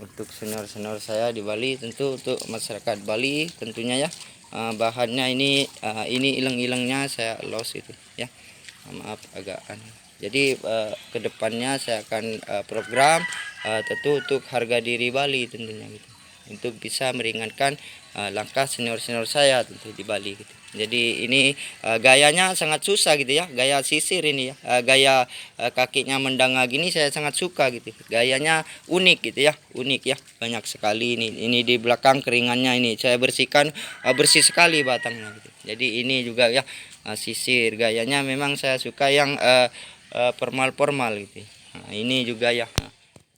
untuk senior-senior saya di Bali, tentu untuk masyarakat Bali tentunya ya. Bahannya ini ilang-ilangnya saya lost itu ya. Maaf agak aneh. Jadi kedepannya saya akan program tentu untuk harga diri Bali tentunya gitu, untuk bisa meringankan langkah senior-senior saya tentu di Bali gitu. Jadi ini gayanya sangat susah gitu ya, gaya sisir ini ya, gaya kakinya mendanga gini saya sangat suka gitu. Gayanya unik gitu ya, unik ya, banyak sekali ini di belakang keringannya ini saya bersihkan, bersih sekali batangnya gitu. Jadi ini juga ya sisir gayanya memang saya suka yang formal-formal gitu. Nah, ini juga ya,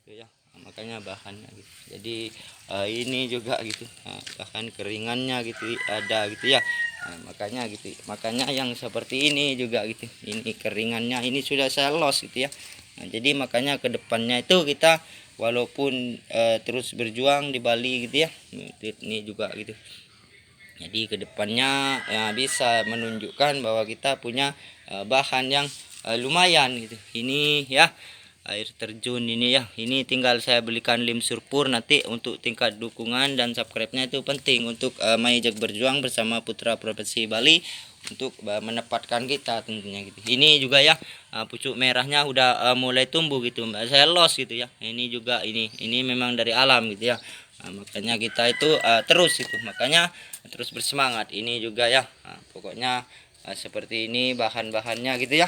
gitu ya. Makanya bahannya gitu. Jadi ini juga gitu, bahan keringannya gitu ada gitu ya. Makanya gitu, makanya yang seperti ini juga gitu, ini keringannya ini sudah saya los gitu ya. Jadi makanya kedepannya itu kita walaupun terus berjuang di Bali gitu ya, ini juga gitu. Jadi kedepannya ya, bisa menunjukkan bahwa kita punya bahan yang lumayan gitu. Ini ya air terjun ini ya, ini tinggal saya belikan lim surpur nanti untuk tingkat dukungan dan subscribe-nya itu penting untuk Mayjak berjuang bersama Putra Provinsi Bali untuk menempatkan kita tentunya gitu. Ini juga ya pucuk merahnya udah mulai tumbuh gitu, saya los gitu ya. Ini juga ini memang dari alam gitu ya. Makanya kita itu terus itu, makanya terus bersemangat. Ini juga ya pokoknya seperti ini bahan-bahannya gitu ya,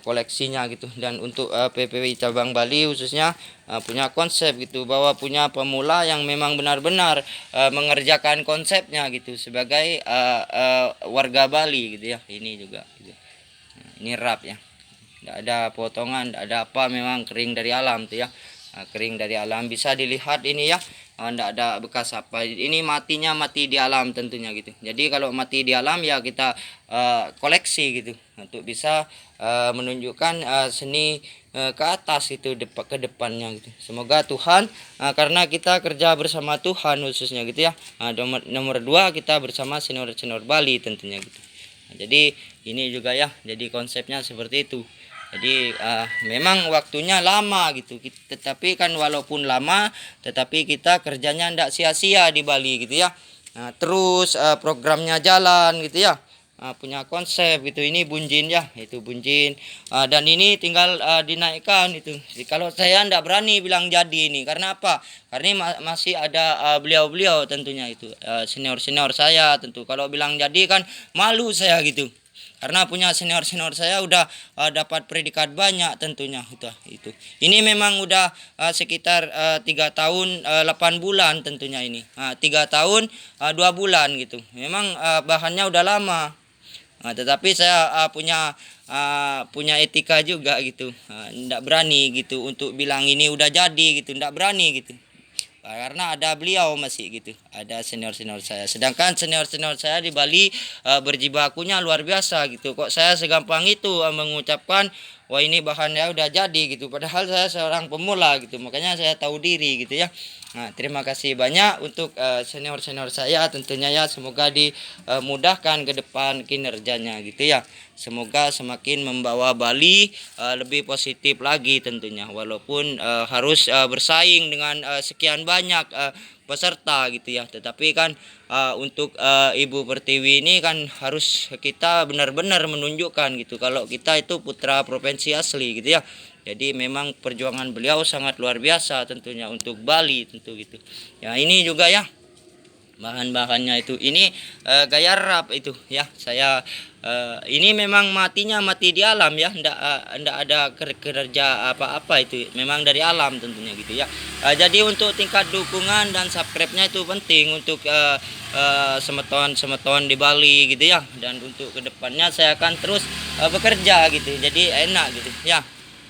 koleksinya gitu. Dan untuk PPWI cabang Bali khususnya punya konsep gitu, bahwa punya pemula yang memang benar-benar mengerjakan konsepnya gitu sebagai warga Bali gitu ya. Ini juga gitu. Nah, ini rap ya, tidak ada potongan, tidak ada apa, memang kering dari alam tuh ya. Kering dari alam bisa dilihat ini ya, tidak ada bekas apa. Ini matinya mati di alam tentunya gitu. Jadi kalau mati di alam ya kita koleksi gitu untuk bisa menunjukkan seni ke atas itu ke depannya gitu. Semoga Tuhan karena kita kerja bersama Tuhan khususnya gitu ya. Nomor dua kita bersama senior-senior Bali tentunya gitu. Jadi ini juga ya, jadi konsepnya seperti itu. Jadi memang waktunya lama gitu, tetapi kan walaupun lama tetapi kita kerjanya tidak sia-sia di Bali gitu ya. Terus programnya jalan gitu ya. Punya konsep gitu. Ini bunjin ya, itu bunjin. Dan ini tinggal dinaikkan itu. Jadi, kalau saya tidak berani bilang jadi ini, karena apa? Karena masih ada beliau-beliau tentunya itu senior-senior saya tentu. Kalau bilang jadi kan malu saya gitu. Karena punya senior-senior saya udah dapat predikat banyak tentunya itu. Ini memang udah sekitar 3 tahun 8 bulan tentunya ini. 3 tahun 2 bulan gitu. Memang bahannya udah lama. Tetapi saya punya etika juga gitu. Nggak berani gitu untuk bilang ini udah jadi gitu, nggak berani gitu. Karena ada beliau masih gitu, ada senior-senior saya. Sedangkan senior-senior saya di Bali berjibakunya luar biasa gitu. Kok saya segampang itu mengucapkan wah ini bahannya udah jadi gitu. Padahal saya seorang pemula gitu. Makanya saya tahu diri gitu ya. Nah, terima kasih banyak untuk senior-senior saya tentunya ya. Semoga dimudahkan ke depan kinerjanya gitu ya. Semoga semakin membawa Bali lebih positif lagi tentunya. Walaupun harus bersaing dengan sekian banyak peserta gitu ya. Tetapi kan untuk Ibu Pertiwi ini kan harus kita benar-benar menunjukkan gitu kalau kita itu putra provinsi asli gitu ya. Jadi memang perjuangan beliau sangat luar biasa tentunya untuk Bali tentu gitu. Ya ini juga ya bahan-bahannya itu. Ini gaya rap itu ya. Saya ini memang matinya mati di alam ya. Ndak ada kerja apa-apa itu. Memang dari alam tentunya gitu ya. Jadi untuk tingkat dukungan dan subscribe-nya itu penting untuk semeton di Bali gitu ya. Dan untuk kedepannya saya akan terus bekerja gitu. Jadi enak gitu ya.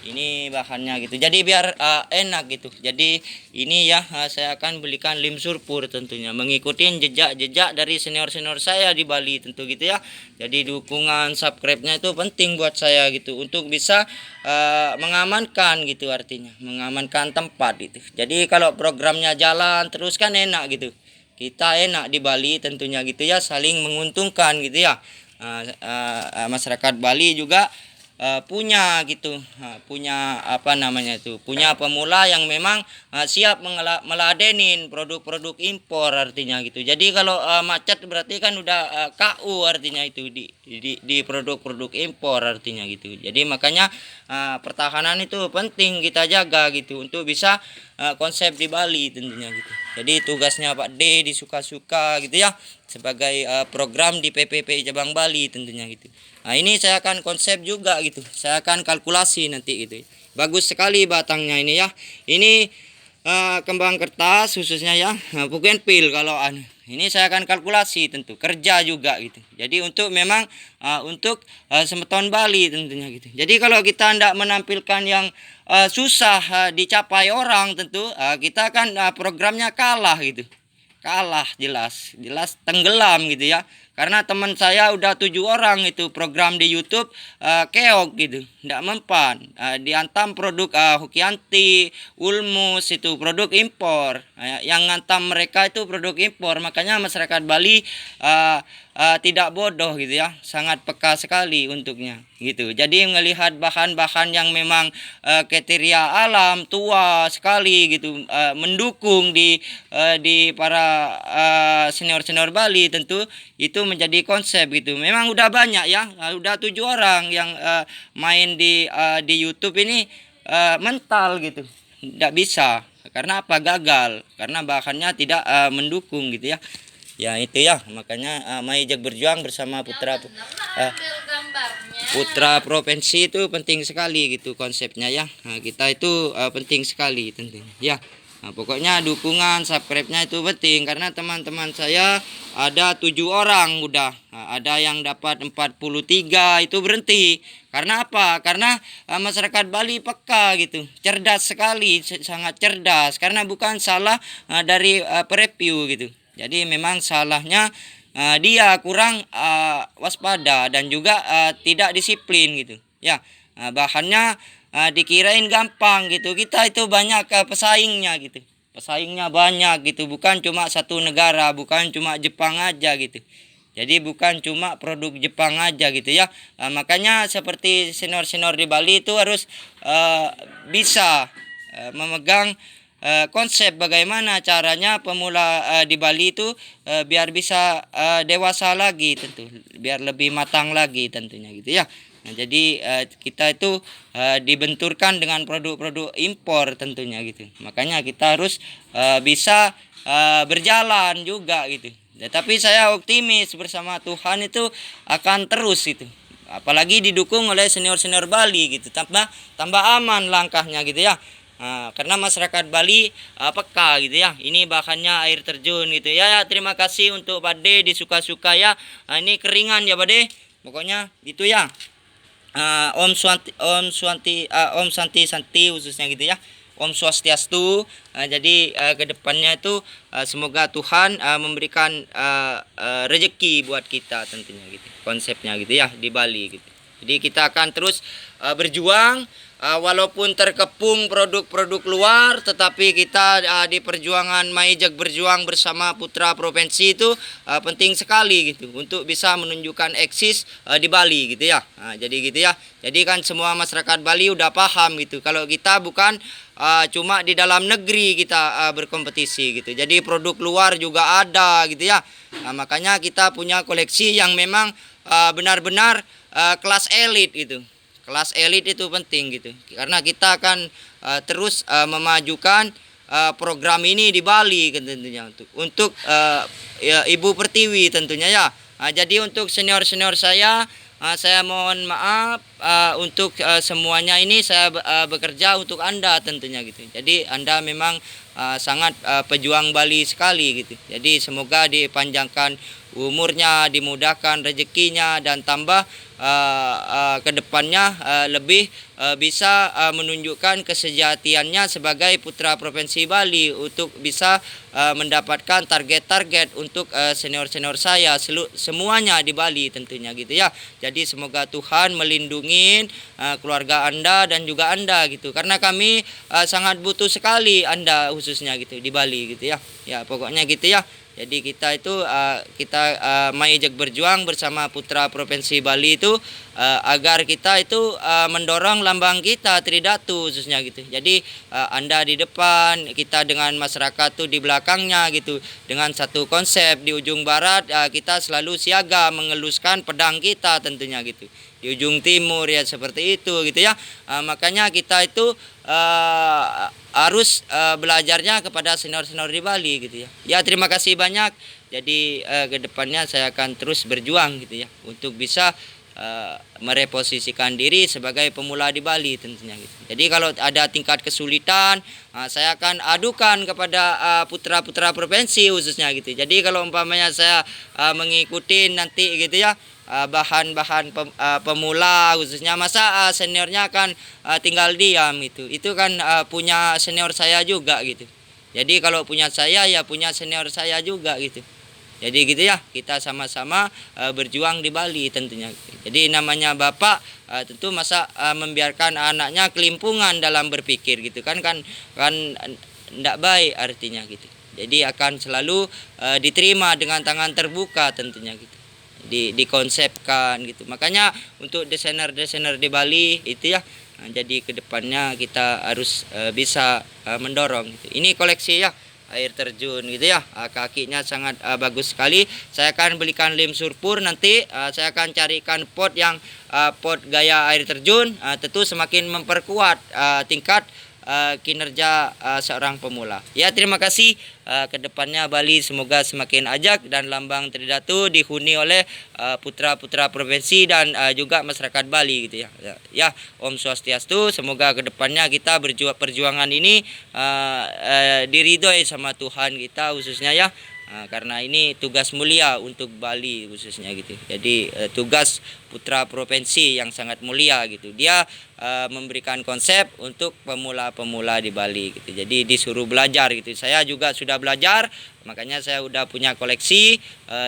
Ini bahannya gitu, jadi biar enak gitu. Jadi ini ya saya akan belikan lim surpur tentunya, mengikuti jejak-jejak dari senior-senior saya di Bali tentu gitu ya. Jadi dukungan subscribe-nya itu penting buat saya gitu, untuk bisa mengamankan gitu, artinya mengamankan tempat gitu. Jadi kalau programnya jalan terus kan enak gitu, kita enak di Bali tentunya gitu ya, saling menguntungkan gitu ya. Masyarakat Bali juga punya gitu, punya apa namanya itu, punya pemula yang memang siap meladenin produk-produk impor artinya gitu. Jadi kalau macet berarti kan udah KU artinya itu di produk-produk impor artinya gitu. Jadi makanya pertahanan itu penting kita jaga gitu untuk bisa konsep di Bali tentunya gitu. Jadi tugasnya Pak D di suka-suka gitu ya, sebagai program di PPP Cabang Bali tentunya gitu. Nah ini saya akan konsep juga gitu, saya akan kalkulasi nanti gitu. Bagus sekali batangnya ini ya. Ini kembang kertas khususnya ya, bugenvil kalau ini saya akan kalkulasi tentu kerja juga gitu. Jadi untuk memang untuk semeton Bali tentunya gitu. Jadi kalau kita tidak menampilkan yang susah dicapai orang tentu kita kan programnya kalah gitu, kalah jelas tenggelam gitu ya. Karena teman saya udah 7 orang itu program di YouTube keok gitu, ndak mempan, diantam produk Hokianti, Ulmus itu produk impor, yang ngantam mereka itu produk impor. Makanya masyarakat Bali tidak bodoh gitu ya, sangat peka sekali untuknya gitu. Jadi melihat bahan-bahan yang memang kriteria alam tua sekali gitu, mendukung di para senior-senior Bali tentu itu menjadi konsep gitu. Memang udah banyak ya, udah 7 orang yang main di YouTube ini mental gitu, tidak bisa. Karena apa? Gagal karena bahannya tidak mendukung gitu ya. Ya itu ya, makanya Maijak berjuang bersama Putra Provinsi itu penting sekali gitu konsepnya ya. Nah, kita itu penting sekali tentunya ya. Nah, pokoknya dukungan subscribe-nya itu penting karena teman-teman saya ada 7 orang udah. Nah, ada yang dapat 43 itu berhenti. Karena apa? Karena masyarakat Bali peka gitu. Cerdas sekali, sangat cerdas karena bukan salah dari pereview gitu. Jadi memang salahnya dia kurang waspada dan juga tidak disiplin gitu. Ya, bahannya dikirain gampang gitu. Kita itu banyak pesaingnya gitu. Pesaingnya banyak gitu, bukan cuma satu negara, bukan cuma Jepang aja gitu. Jadi bukan cuma produk Jepang aja gitu ya. Makanya seperti senior-senior di Bali itu harus bisa memegang konsep bagaimana caranya pemula di Bali itu biar bisa dewasa lagi tentu, biar lebih matang lagi tentunya gitu ya. Nah, jadi kita itu dibenturkan dengan produk-produk impor tentunya gitu. Makanya kita harus bisa berjalan juga gitu. Tapi saya optimis bersama Tuhan itu akan terus itu. Apalagi didukung oleh senior-senior Bali gitu. Tambah aman langkahnya gitu ya. Karena masyarakat Bali peka gitu ya. Ini bahannya air terjun gitu ya. Terima kasih untuk Pak D di suka-suka ya. Ini keringan ya Pak D. Pokoknya itu ya. Om Santi Santi khususnya gitu ya. Om Swastiastu. Jadi kedepannya itu semoga Tuhan memberikan rezeki buat kita tentunya gitu. Konsepnya gitu ya di Bali gitu. Jadi kita akan terus berjuang. Walaupun terkepung produk-produk luar, tetapi kita di perjuangan Maijak berjuang bersama Putra Provinsi itu penting sekali gitu untuk bisa menunjukkan eksis di Bali gitu ya. Nah, jadi gitu ya. Jadi kan semua masyarakat Bali udah paham gitu. Kalau kita bukan cuma di dalam negeri kita berkompetisi gitu. Jadi produk luar juga ada gitu ya. Nah, makanya kita punya koleksi yang memang benar-benar kelas elit gitu. Kelas elit itu penting gitu. Karena kita akan terus memajukan program ini di Bali tentunya untuk ya, Ibu Pertiwi tentunya ya. Jadi untuk senior-senior saya mohon maaf untuk semuanya ini saya bekerja untuk Anda tentunya gitu. Jadi Anda memang sangat pejuang Bali sekali gitu. Jadi semoga dipanjangkan umurnya, dimudahkan rezekinya dan tambah kedepannya lebih bisa menunjukkan kesejatiannya sebagai Putra Provinsi Bali untuk bisa mendapatkan target-target untuk senior-senior saya semuanya di Bali tentunya gitu ya. Jadi semoga Tuhan melindungi keluarga Anda dan juga Anda gitu. Karena kami sangat butuh sekali Anda khususnya gitu di Bali gitu ya. Ya pokoknya gitu ya. Jadi kita itu mengajak berjuang bersama Putra Provinsi Bali itu agar kita itu mendorong lambang kita Tridatu khususnya gitu. Jadi Anda di depan, kita dengan masyarakat tuh di belakangnya gitu. Dengan satu konsep di ujung barat kita selalu siaga mengeluskan pedang kita tentunya gitu. Di ujung timur ya seperti itu gitu ya. Makanya kita itu harus belajarnya kepada senior-senior di Bali gitu ya. Ya terima kasih banyak. Jadi kedepannya saya akan terus berjuang gitu ya untuk bisa mereposisikan diri sebagai pemula di Bali tentunya gitu. Jadi kalau ada tingkat kesulitan, saya akan adukan kepada putra-putra provinsi khususnya gitu. Jadi kalau umpamanya saya mengikuti nanti gitu ya bahan-bahan pemula khususnya, masa seniornya akan tinggal diam itu kan punya senior saya juga gitu. Jadi kalau punya saya ya punya senior saya juga gitu. Jadi gitu ya, kita sama-sama berjuang di Bali tentunya. Jadi namanya bapak tentu masa membiarkan anaknya kelimpungan dalam berpikir gitu kan enggak baik artinya gitu. Jadi akan selalu diterima dengan tangan terbuka tentunya gitu. Dikonsepkan gitu. Makanya untuk desainer-desainer di Bali itu ya, jadi kedepannya kita harus bisa mendorong gitu. Ini koleksi ya air terjun gitu ya, kakinya sangat bagus sekali. Saya akan belikan lem surpur nanti, saya akan carikan pot yang pot gaya air terjun, tentu semakin memperkuat tingkat kinerja seorang pemula. Ya terima kasih. Kedepannya Bali semoga semakin ajak dan lambang Tridatu dihuni oleh putra-putra provinsi dan juga masyarakat Bali gitu ya. Ya Om Swastiastu, semoga kedepannya kita perjuangan ini diridhoi sama Tuhan kita khususnya ya. Karena ini tugas mulia untuk Bali khususnya gitu. Jadi tugas putra provinsi yang sangat mulia gitu. Dia memberikan konsep untuk pemula-pemula di Bali gitu. Jadi disuruh belajar gitu. Saya juga sudah belajar, makanya saya udah punya koleksi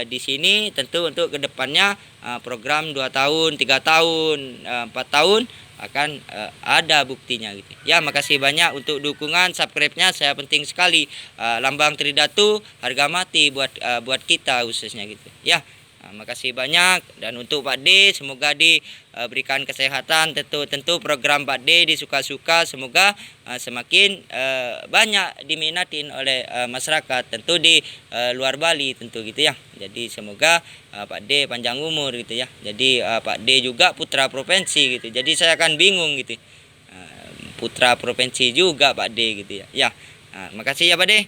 di sini. Tentu untuk kedepannya program 2 tahun, 3 tahun, 4 tahun akan ada buktinya gitu. Ya makasih banyak untuk dukungan, subscribe-nya saya penting sekali. Lambang Tridatu harga mati buat kita khususnya gitu. Ya makasih banyak. Dan untuk Pak D semoga diberikan kesehatan, tentu program Pak D disuka-suka, semoga semakin banyak diminatin oleh masyarakat tentu di luar Bali tentu gitu ya. Jadi semoga Pak D panjang umur gitu ya. Jadi Pak D juga putra provinsi gitu. Jadi saya akan bingung gitu. Putra provinsi juga Pak D gitu ya. Ya. Makasih ya Pak D.